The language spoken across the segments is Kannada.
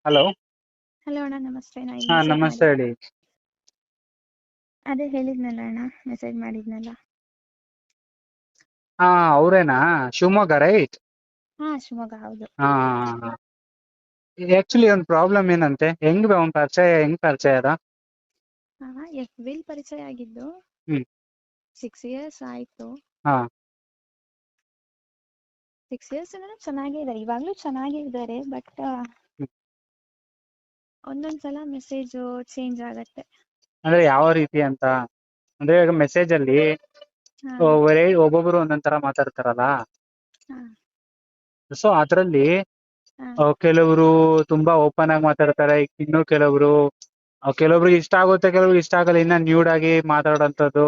ಹಲೋ. ಹಲೋ ಅಣ್ಣ, ನಮಸ್ತೆ. ನಾ ಈಗ ಹಾ ಮೆಸೇಜ್ ನಮಸ್ತೆ ಮಾಡಿದ್ದೆ. ಹೇಳಿ. ಅದೇ ಹೇಳಿದ್ನಲ್ಲ ಅಣ್ಣ, ಮೆಸೇಜ್ ಮಾಡಿದ್ನಲ್ಲ. ಹಾ ಅವ್ರೇನಾ? ಶಿವಮೊಗ್ಗ ರೈಟ್? ಹಾ, ಶಿವಮೊಗ್ಗ ಹೌದು. ಹಾ. ಆಕ್ಚುಲಿ ಒಂದು ಪ್ರಾಬ್ಲಮ್ ಏನಂತೆ, ಹೆಂಗ್ ಅವ್ನ್ ಪರಿಚಯ ಅದ? ಹಾ, FB ಪರಿಚಯ ಆಗಿದ್ದು. ಹ್ಮ್ 6 years ಆಯ್ತು. ಹಾ 6 years ಚೆನ್ನಾಗೇ ಇದ್ದಾರೆ, ಇವಾಗ್ಲೂ ಚೆನ್ನಾಗೇ ಇದ್ದಾರೆ. ಬಟ್ ಹ್ಮ್. ಒಂದೊಂದ್ಸಲ ಮೆಸೇಜ್ ಚೇಂಜ್ ಆಗತ್ತೆ. ಅಂದ್ರೆ ಯಾವ ರೀತಿ ಅಂತ ಅಂದ್ರೆ, ಈಗ ಮೆಸೇಜ್ ಅಲ್ಲಿ ಹಾ ಒಬ್ಬೊಬ್ರು ಒಂದೊಂದ್ ತರ ಮಾತಾಡ್ತಾರಲ್ಲ. ಹಾ ಸೊ ಅದ್ರಲ್ಲಿ ಹಾ ಕೆಲವರು ತುಂಬಾ ಓಪನ್ ಆಗಿ ಮಾತಾಡ್ತಾರೆ, ಇನ್ನು ಕೆಲವೊಬ್ರಿಗೆ ಇಷ್ಟ ಆಗುತ್ತೆ, ಕೆಲವ್ರಿಗೆ ಇಷ್ಟ ಆಗಲ್ಲ. ಇನ್ನ ನ್ಯೂಡ್ ಆಗಿ ಮಾತಾಡೋಂಥದ್ದು,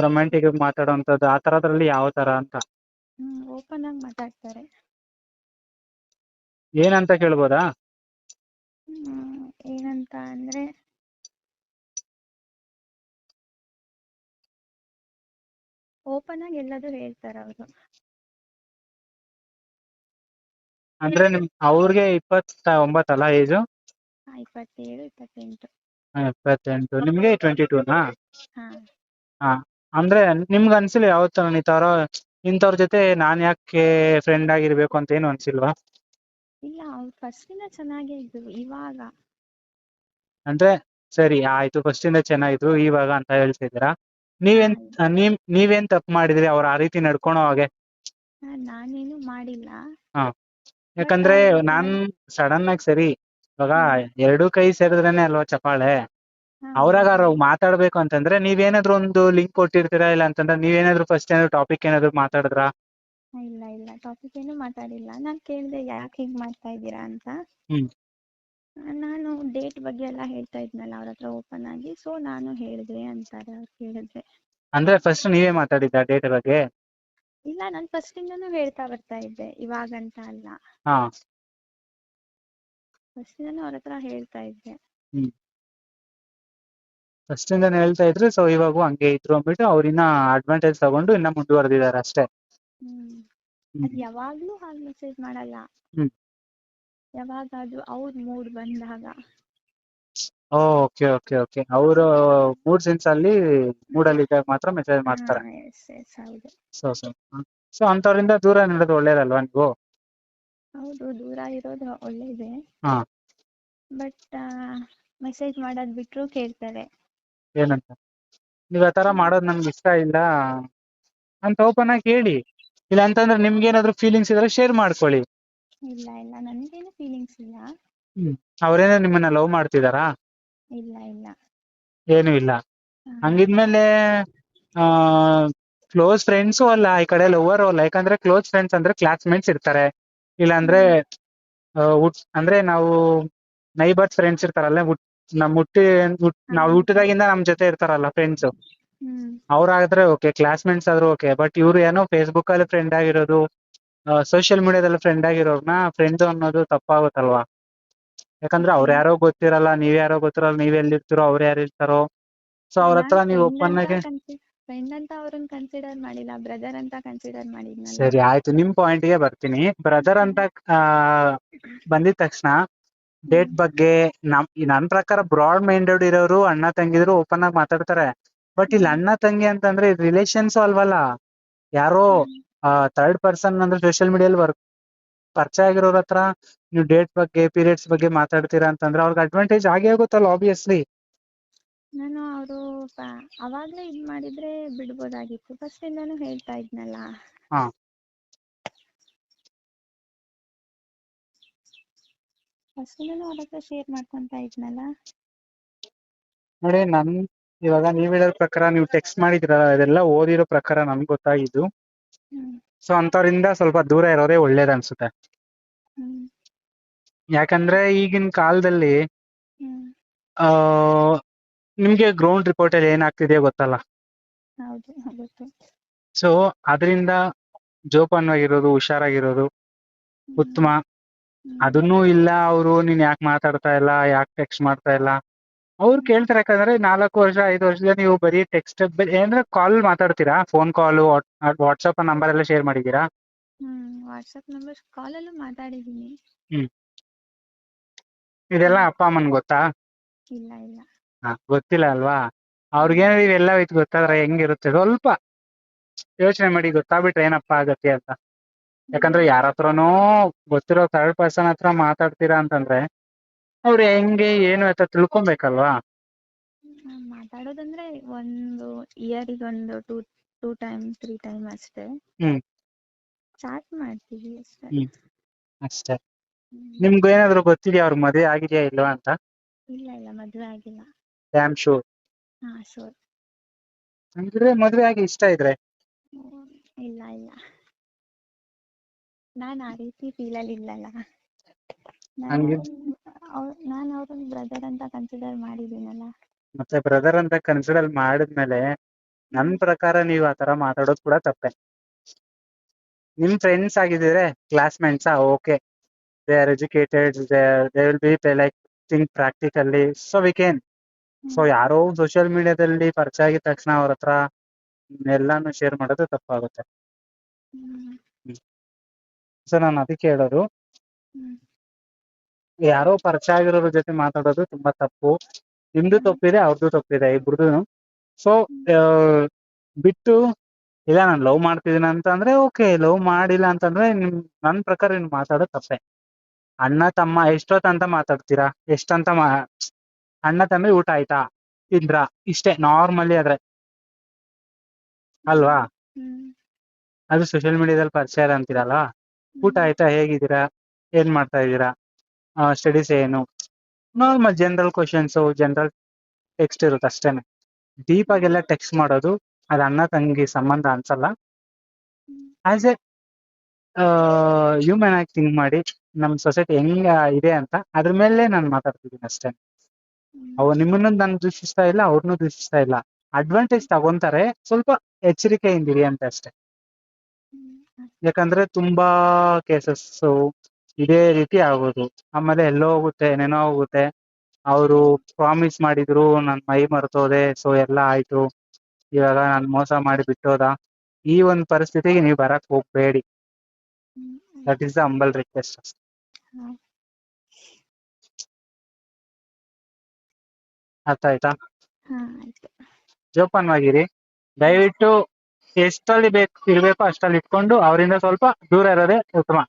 ರೊಮ್ಯಾಂಟಿಕ್ ಆಗಿ ಮಾತಾಡೋಂಥದ್ದು, ಆ ತರದ್ರಲ್ಲಿ ಯಾವ ತರ ಅಂತ. ಓಪನ್ ಆಗಿ ಮಾತಾಡ್ತಾರೆ. ಏನಂತ ಕೇಳ್ಬೋದಾ? ಏನಂತ ಅಂದ್ರೆ, ಓಪನ್ ಆಗಿ ಎಲ್ಲದೂ ಹೇಳ್ತಾರೆ ಅವರು. ಅಂದ್ರೆ ಅವ್ರಿಗೆ 29 ಅಲ್ಲ ಏಜು? 27, 28. 28. ನಿಮ್ಗೆ 22ನಾ? ಹಾ ಹಾ. ಅಂದ್ರೆ ನಿಮ್ಗೆ ಅನ್ಸಿಲ್ಲ ಯಾವತ್ತ ಇಂಥವ್ರ ಜೊತೆ ನಾನ್ ಯಾಕೆ ಫ್ರೆಂಡ್ ಆಗಿರ್ಬೇಕು ಅಂತ ಏನು ಅನ್ಸಿಲ್ವಾ? ಇಲ್ಲ, ಅವ್ರು ಫಸ್ಟಿಂದ ಚೆನ್ನಾಗೇ ಇದ್ರು. ಇವಾಗ ಅಂದ್ರೆ ಸರಿ ಆಯ್ತು, ಫಸ್ಟ್ ಇಂದ ಚೆನ್ನಾಗಿದ್ರು ಇವಾಗ ಅಂತ ಹೇಳ್ತಿದ್ದೀರಾ? ಹಾ ನೀವೇನ್ ತಪ್ಪು ಮಾಡಿದ್ರಿ ಅವ್ರ ಆ ರೀತಿ ನಡ್ಕೊಳೋ ಹಾಗೆ? ನಾನೇನು ಮಾಡಿಲ್ಲ. ಹಾ. ಬಟ್ ಯಾಕಂದ್ರೆ ಅವ್ರು ನಾನ್ ಸಡನ್ ಆಗಿ ಸರಿ, ಇವಾಗ ಹ್ಮ್ ಎರಡು ಕೈ ಸೇರಿದ್ರೇನೆ ಅಲ್ವಾ ಚಪ್ಪಾಳೆ. ಅವ್ರಾಗ ಹೌದೌದು. ಮಾತಾಡ್ಬೇಕು ಅಂತಂದ್ರೆ ನೀವೇನಾದ್ರು ಒಂದು ಲಿಂಕ್ ಕೊಟ್ಟಿರ್ತೀರಾ, ಇಲ್ಲ ಅಂತಂದ್ರೆ ನೀವೇನಾದ್ರು ಫಸ್ಟ್ ಏನಾದ್ರು ಟಾಪಿಕ್ ಏನಾದ್ರು ಮಾತಾಡಿದ್ರಾ? ಇಲ್ಲ ಇಲ್ಲ, ಟಾಪಿಕ್ ಏನು ಮಾತಾಡಿಲ್ಲ. ನಾನು ಕೇಳಿದೆ ಯಾಕೆ ಹೀಗೆ ಮಾಡ್ತಾ ಇದ್ದೀರಾ ಅಂತ. ಹ್ಮ್ ನಾನು ಡೇಟ್ ಬಗ್ಗೆ ಎಲ್ಲ ಹೇಳ್ತಾ ಇದ್ನಲ್ಲ ಅವ್ರ ಹತ್ರ ಓಪನ್ ಆಗಿ. ಸೊ ನಾನು ಹೇಳಿದೆ ಅಂತಾರೆ ಅವ್ರು ಕೇಳಿದ್ರೆ. ಅಂದ್ರೆ ಫಸ್ಟ್ ನೀವೇ ಮಾತಾಡಿದ್ದ ಡೇಟ್ ಬಗ್ಗೆ? ಇಲ್ಲ, ನಾನು ಫಸ್ಟಿಂದನೂ ಹೇಳ್ತಾ ಬರ್ತಾ ಇದ್ದೆ, ಇವಾಗಂತ ಅಲ್ಲ. ಹಾ. ಫಸ್ಟಿಂದನೂ ಅವ್ರ ಹತ್ರ ಹೇಳ್ತಾ ಇದ್ದೆ. ಹ್ಮ್ ಫಸ್ಟ್ ಇಂದಾನೆ ಹೇಳ್ತಾ ಇದ್ರು. ಸೊ ಇವಾಗೂ ಹಂಗೆ ಇದ್ರು ಅಂದ್ಬಿಟ್ಟು ಅವ್ರಿನ್ನ ಅಡ್ವಾಂಟೇಜ್ ತಗೊಂಡು ಇನ್ನ ಮುಂದುವರೆದಿದ್ದಾರೆ ಅಷ್ಟೇ. ಅದ್ ಯಾವಾಗ್ಲೂ ಹಾಗೆ ಮೆಸೇಜ್ ಮಾಡಲ್ಲ. ಹ್ಮ್ ಯಾವಾಗಾದ್ರೂ ಅವ್ರ ಮೂಡ್ ಬಂದಾಗ. Okay okay okay. ಅವರು ಮೂಡ್ ಸೆನ್ಸ್ ಅಲ್ಲಿ ಮೂಡಲ್ಲಿ ಇದ್ದಾಗ ಮಾತ್ರ ಮೆಸೇಜ್ ಮಾಡ್ತಾರೆ. ಎಸ್ ಹೌದು. ಸೊ ಅಂತವ್ರಿಂದ ದೂರ ನಡೆದು ಒಳ್ಳೇದಲ್ವಾ ನೀವು? ಹೌದು, ದೂರ ಇರೋದು ಒಳ್ಳೇದೇ. ಹಾ. ಬಟ್ ಮೆಸೇಜ್ ಮಾಡೋದ್ ಬಿಟ್ರು ಕೇಳ್ತಾರೆ. ಏನಂತ? ನೀವ್ ಆ ತರ ಮಾಡೋದ್ ನನ್ಗೆ ಇಷ್ಟ ಇಲ್ಲ ಅಂತ ಓಪನ್ ಆಗಿ ಹೇಳಿ. ಇಲ್ಲ ಅಂತಂದ್ರೆ ನಿಮ್ಗೆ ಏನಾದ್ರು ಫೀಲಿಂಗ್ಸ್ ಇದ್ರೆ ಶೇರ್ ಮಾಡ್ಕೊಳ್ಳಿ. ಇಲ್ಲ ಇಲ್ಲ, ನನ್ಗೇನು ಫೀಲಿಂಗ್ಸ್ ಇಲ್ಲ. ಅವ್ರೇನೋ ನಿಮ್ಮನ್ನ ಲವ್ ಮಾಡ್ತಿದಾರಾ? ಇಲ್ಲ ಇಲ್ಲ. ಏನು ಇಲ್ಲ. ಹಾ. ಹಂಗಿದ್ಮೇಲೆ ಕ್ಲೋಸ್ ಫ್ರೆಂಡ್ಸು ಅಲ್ಲ, ಈ ಕಡೆ ಲವರ್ ಅಲ್ಲ. ಯಾಕಂದ್ರೆ ಕ್ಲೋಸ್ ಫ್ರೆಂಡ್ಸ್ ಅಂದ್ರೆ ಕ್ಲಾಸ್ಮೇಟ್ಸ್ ಇರ್ತಾರೆ, ಇಲ್ಲಾಂದ್ರೆ ಹ್ಮ್ ಅಂದ್ರೆ ನಾವು ನೈಬರ್ಸ್ ಫ್ರೆಂಡ್ಸ್ ಇರ್ತಾರಲ್ಲ, ನಾವು ಹಾ ಹುಟ್ಟಿದಾಗಿಂದ ನಮ್ ಜೊತೆ ಇರ್ತಾರಲ್ಲ ಫ್ರೆಂಡ್ಸ್, ಹ್ಮ್ ಅವ್ರಾದ್ರೆ ಓಕೆ, ಕ್ಲಾಸ್ಮೇಟ್ಸ್ ಆದ್ರೂ ಓಕೆ. ಬಟ್ ಇವ್ರು ಏನೋ ಫೇಸ್ಬುಕ್ ಅಲ್ಲಿ ಫ್ರೆಂಡ್ ಆಗಿರೋದು, ಸೋಷಿಯಲ್ ಮೀಡಿಯಾದಲ್ಲಿ ಫ್ರೆಂಡ್ ಆಗಿರೋರ್ನ ಫ್ರೆಂಡ್ ಅನ್ನೋದು ತಪ್ಪಾಗುತ್ತಲ್ವಾ? ಯಾಕಂದ್ರೆ ಅವ್ರು ಯಾರೋ ಗೊತ್ತಿರಲ್ಲ, ನೀವ್ ಯಾರೋ ಗೊತ್ತಿರಲ್ಲ, ನೀವ್ ಎಲ್ಲಿರ್ತೀರೋ ಅವ್ರು ಯಾರು ಇರ್ತಾರೋ. ಸೊ ಅವ್ರ ನಾನು ಹತ್ರ ನೀವು ಓಪನ್ ಆಗಿ ಫ್ರೆಂಡ್ ಅಂತ ಅವ್ರನ್ನ ಕನ್ಸಿಡರ್ ಮಾಡಿಲ್ಲ, ಬ್ರದರ್ ಅಂತ ಕನ್ಸಿಡರ್ ಮಾಡಿದ್ನಲ್ಲ. ಸರಿ ಆಯ್ತು, ನಿಮ್ ಪಾಯಿಂಟ್ಗೆ ಬರ್ತೀನಿ. ಬ್ರದರ್ ಅಂತ ಬಂದಿದ ತಕ್ಷಣ ಡೇಟ್ ಹ್ಮ್ ಬಗ್ಗೆ ನನ್ ಪ್ರಕಾರ ಬ್ರಾಡ್ ಮೈಂಡೆಡ್ ಇರೋರು ಅಣ್ಣ ತಂಗಿದ್ರು ಓಪನ್ ಆಗಿ ಮಾತಾಡ್ತಾರೆ. ಬಟ್ ಇಲ್ಲಿ ಹ್ಮ್ ಅಣ್ಣ ತಂಗಿ ಅಂತಂದ್ರೆ ರಿಲೇಷನ್ಸ್ ಅಲ್ವಲ್ಲ, ಯಾರೋ ಹ್ಮ್ ಥರ್ಡ್ ಪರ್ಸನ್ ಅಂದ್ರೆ ಸೋಷಿಯಲ್ ಮೀಡಿಯಲ್ಲಿ ಪರಿಚಯ ಆಗಿರೋರ ಹತ್ರ ನೀವು ಡೇಟ್ ಬಗ್ಗೆ ಪೀರಿಯಡ್ಸ್ ಬಗ್ಗೆ ಮಾತಾಡ್ತೀರಾ ಅಂತಂದ್ರೆ ಅವ್ರಿಗೆ ಅಡ್ವಾಂಟೇಜ್ ಆಗೇ ಆಗುತ್ತಲ್ಲ ಆಬ್ವಿಯಸ್ಲಿ. ನಾನು ಅವರು ಅವಾಗ್ಲೇ ಇದ್ ಮಾಡಿದ್ರೆ ಬಿಡ್ಬೋದಾಗಿತ್ತು, ಫಸ್ಟ್ ಇಂದಾನು ಹೇಳ್ತಾ ಇದ್ನಲ್ಲ. ಹಾ. ಫಸ್ಟ್ ಇಂದಾನು ಅವ್ರ ಹತ್ರ ಶೇರ್ ಮಾಡ್ಕೊಂತ ಇದ್ನಲ್ಲ. ನೋಡಿ, ಇವಾಗ ನೀವ್ ಹೇಳೋ ಪ್ರಕಾರ ನೀವು ಟೆಕ್ಸ್ಟ್ ಮಾಡಿದ್ರಲ್ಲ, ಅದೆಲ್ಲ ಓದಿರೋ ಪ್ರಕಾರ ನನ್ಗೆ ಗೊತ್ತಾಗಿದ್ದು. ಹ್ಮ್ ಸೊ ಅಂತವ್ರಿಂದ ಸ್ವಲ್ಪ ದೂರ ಇರೋದೇ ಒಳ್ಳೇದ್ ಅನ್ಸುತ್ತೆ. ಹ್ಮ್ ಯಾಕಂದ್ರೆ ಈಗಿನ ಕಾಲದಲ್ಲಿ ಹ್ಮ್ ಆ ನಿಮ್ಗೆ ಗ್ರೌಂಡ್ ರಿಪೋರ್ಟ್ ಅಲ್ಲಿ ಏನಾಗ್ತಿದೆಯೋ ಗೊತ್ತಲ್ಲ. ಹೌದು ಗೊತ್ತು. ಸೊ ಅದರಿಂದ ಜೋಪಾನವಾಗಿರೋದು, ಹುಷಾರಾಗಿರೋದು ಹ್ಮ್ ಉತ್ತಮ. ಹ್ಮ್ ಅದನ್ನೂ ಇಲ್ಲ, ಅವರು ನೀನ್ ಯಾಕೆ ಮಾತಾಡ್ತಾ ಇಲ್ಲ, ಯಾಕೆ ಟೆಕ್ಸ್ಟ್ ಮಾಡ್ತಾ ಇಲ್ಲ ಅವ್ರು ಹ್ಮ್ ಕೇಳ್ತಾರೆ. ಯಾಕಂದ್ರೆ 4 ವರ್ಷ 5 ವರ್ಷದಿಂದ ನೀವು ಬರೀ ಟೆಕ್ಸ್ಟ್ ಏನಂದ್ರೆ ಕಾಲ್ ಮಾತಾಡ್ತೀರಾ, ಫೋನ್ ಕಾಲು, ವಾಟ್ಸಪ್ ನಂಬರ್ ಎಲ್ಲ ಶೇರ್ ಮಾಡಿದೀರಾ? ವಾಟ್ಸಪ್ ನಂಬರ್ ಕಾಲಲ್ಲೂ ಮಾತಾಡಿದ್ದೀನಿ. ಹ್ಮ್ ಇದೆಲ್ಲ ಅಪ್ಪ ಅಮ್ಮನ್ ಗೊತ್ತಾ? ಇಲ್ಲ ಇಲ್ಲ. ಗೊತ್ತಿಲ್ಲ ಅಲ್ವಾ? ಅವ್ರಿಗೇನೋ ಇವೆಲ್ಲ ಇದು ಗೊತ್ತಾದ್ರೆ ಹೆಂಗಿರುತ್ತೆ, ಸ್ವಲ್ಪ ಯೋಚನೆ ಮಾಡಿ, ಗೊತ್ತಾಗ್ಬಿಟ್ರೆ ಏನಪ್ಪಾ ಆಗತ್ತೆ ಅಂತ. ಯಾಕಂದ್ರೆ ಯಾರ ಹತ್ರನೋ ಗೊತ್ತಿರೋ ಥರ್ಡ್ ಪರ್ಸನ್ ಹತ್ರ ಮಾತಾಡ್ತೀರಾ ಅಂತಂದ್ರೆ ಅವ್ರು ಹೆಂಗೆ ಏನು ಅಂತ ತಿಳ್ಕೊಬೇಕಲ್ವಾ? ಮಾತಾಡೋದಂದ್ರೆ ಒಂದು ಇಯರಿಗೆ ಒಂದು ಟೂ ಟೈಮ್ 3 ಟೈಮ್ ಅಷ್ಟೇ. ಹ್ಮ್ ಚಾಟ್ ಮಾಡ್ತೀವಿ ಅಷ್ಟೇ. ಅಷ್ಟೇ. ನಿಮ್ಗೆ ಏನಾದ್ರು ಗೊತ್ತಿದ್ಯಾ ಅವ್ರ ಮದುವೆ ಆಗಿದೆಯಾ ಇಲ್ವಾ ಅಂತ? ಇಲ್ಲ ಇಲ್ಲ, ಮದುವೆ ಆಗಿಲ್ಲ. Dam sure. ಶೋರ್. ಅಂದ್ರೆ ಮದುವೆ ಆಗಿ ಇಷ್ಟ ಇದ್ರೆ? ಇಲ್ಲ ಇಲ್ಲ, ನಾನು ಆ ರೀತಿ ಫೀಲಲ್ಲಿ ಇಲ್ಲಲ್ಲ. ಹಂಗೆ ನಾನು ಅವ್ರನ್ನ ಬ್ರದರ್ ಅಂತ ಕನ್ಸಿಡರ್ ಮಾಡಿದ್ದೀನಲ್ಲ. ಮತ್ತೆ ಬ್ರದರ್ ಅಂತ ಕನ್ಸಿಡರ್ ಮಾಡಿದ್ಮೇಲೆ ನನ್ ಪ್ರಕಾರ ನೀವು ಆತರ ಮಾತಾಡೋದು ಕೂಡ ತಪ್ಪೆ. ನಿಮ್ ಫ್ರೆಂಡ್ಸ್ ಆಗಿದ್ರೆ classmates okay, they are educated, they will be like think practically, so we can. So ಯಾರೋ ಸೋಷಿಯಲ್ ಮೀಡಿಯಾದಲ್ಲಿ ಪರಿಚಯ ಆಗಿದ ತಕ್ಷಣ ಅವ್ರ ಹತ್ರ ಎಲ್ಲಾನು ಶೇರ್ ಮಾಡೋದು ತಪ್ಪಾಗುತ್ತೆ. ಸೊ ನಾನು ಅದಕ್ಕೆ ಹೇಳೋದು, ಯಾರೋ ಪರಿಚಯ ಆಗಿರೋರ ಜೊತೆ ಮಾತಾಡೋದು ತುಂಬಾ ತಪ್ಪು. ನಿಮ್ದು ತಪ್ಪಿದೆ, ಅವ್ರದ್ದು ತಪ್ಪಿದೆ, ಇಬ್ರದ್ದು. ಸೊ ಬಿಟ್ಟು, ಇಲ್ಲ ನಾನು ಲವ್ ಮಾಡ್ತಿದ್ದೀನಿ ಅಂತ ಅಂದ್ರೆ ಓಕೆ, ಲವ್ ಮಾಡಿಲ್ಲ ಅಂತಂದ್ರೆ ನನ್ ಪ್ರಕಾರ ನೀನ್ ಮಾತಾಡೋದು ತಪ್ಪೆ. ಅಣ್ಣ ತಮ್ಮ ಎಷ್ಟೊತ್ತಂತ ಮಾತಾಡ್ತೀರಾ? ಎಷ್ಟಂತ ಅಣ್ಣ ತಮ್ಮ ಊಟ ಆಯ್ತಾ, ತಿಂದ್ರ, ಇಷ್ಟೇ ನಾರ್ಮಲಿ ಆದ್ರೆ ಅಲ್ವಾ? ಅದು ಸೋಷಿಯಲ್ ಮೀಡಿಯಾದಲ್ಲಿ ಪರಿಚಯ ಅಂತೀರಲ್ಲ, ಊಟ ಆಯ್ತಾ, ಹೇಗಿದ್ದೀರಾ, ಏನ್ ಮಾಡ್ತಾ ಇದ್ದೀರಾ, ಸ್ಟಡೀಸ್ ಏನು, normal general questions, general text ಇರುತ್ತೆ ಅಷ್ಟೇನೆ. ಡೀಪ್ ಆಗೆಲ್ಲ ಟೆಕ್ಸ್ಟ್ ಮಾಡೋದು ಅದು ಅಣ್ಣ ತಂಗಿ ಸಂಬಂಧ ಅನ್ಸಲ್ಲ. ಆಸ್ ಎ ಹ್ಯೂಮನ್ ಆಗಿ ಥಿಂಕ್ ಮಾಡಿ, ನಮ್ ಸೊಸೈಟಿ ಹೆಂಗ ಇದೆ ಅಂತ ಅದ್ರ ಮೇಲೆ ನಾನು ಮಾತಾಡ್ತಿದ್ದೀನಿ ಅಷ್ಟೇ. ಅವ್ ನಿಮ್ಮನ್ನು ನಾನು ದೂಷಿಸ್ತಾ ಇಲ್ಲ, ಅವ್ರನ್ನೂ ದೂಷಿಸ್ತಾ ಇಲ್ಲ. ಅಡ್ವಾಂಟೇಜ್ ತಗೊಂತಾರೆ, ಸ್ವಲ್ಪ ಎಚ್ಚರಿಕೆಯಿಂದಿರಿ ಅಂತ ಅಷ್ಟೇ. ಯಾಕಂದ್ರೆ ತುಂಬಾ ಕೇಸಸ್ ಇದೇ ರೀತಿ ಆಗೋದು. ಆಮೇಲೆ ಎಲ್ಲೋ ಹೋಗುತ್ತೆ, ಏನೇನೋ ಹೋಗುತ್ತೆ. ಅವರು ಪ್ರಾಮಿಸ್ ಮಾಡಿದ್ರು, ನನ್ ಮೈ ಮರ್ತೋದೆ, ಸೊ ಎಲ್ಲ ಆಯ್ತು, ಇವಾಗ ನಾನ್ ಮೋಸ ಮಾಡಿ ಬಿಟ್ಟೋದ. ಈ ಒಂದು ಪರಿಸ್ಥಿತಿಗೆ ನೀವು ಬರಕ್ ಹೋಗ್ಬೇಡಿ. That is the humble request. ಅರ್ಥ ಆಯ್ತಾ? ಜೋಪಾನವಾಗಿರಿ ದಯವಿಟ್ಟು. ಎಷ್ಟಲ್ಲಿ ಇರ್ಬೇಕು ಅಷ್ಟಲ್ಲಿ ಇಟ್ಕೊಂಡು ಅವರಿಂದ ಸ್ವಲ್ಪ ದೂರ ಇರೋದೇ ಉತ್ತಮ.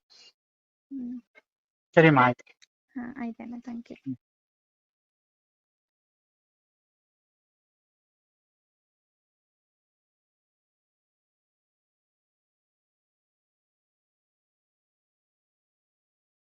ಸರಿ, ಆಯ್ತು. ಆಯ್ತಣ್ಣ, ಥ್ಯಾಂಕ್ ಯು.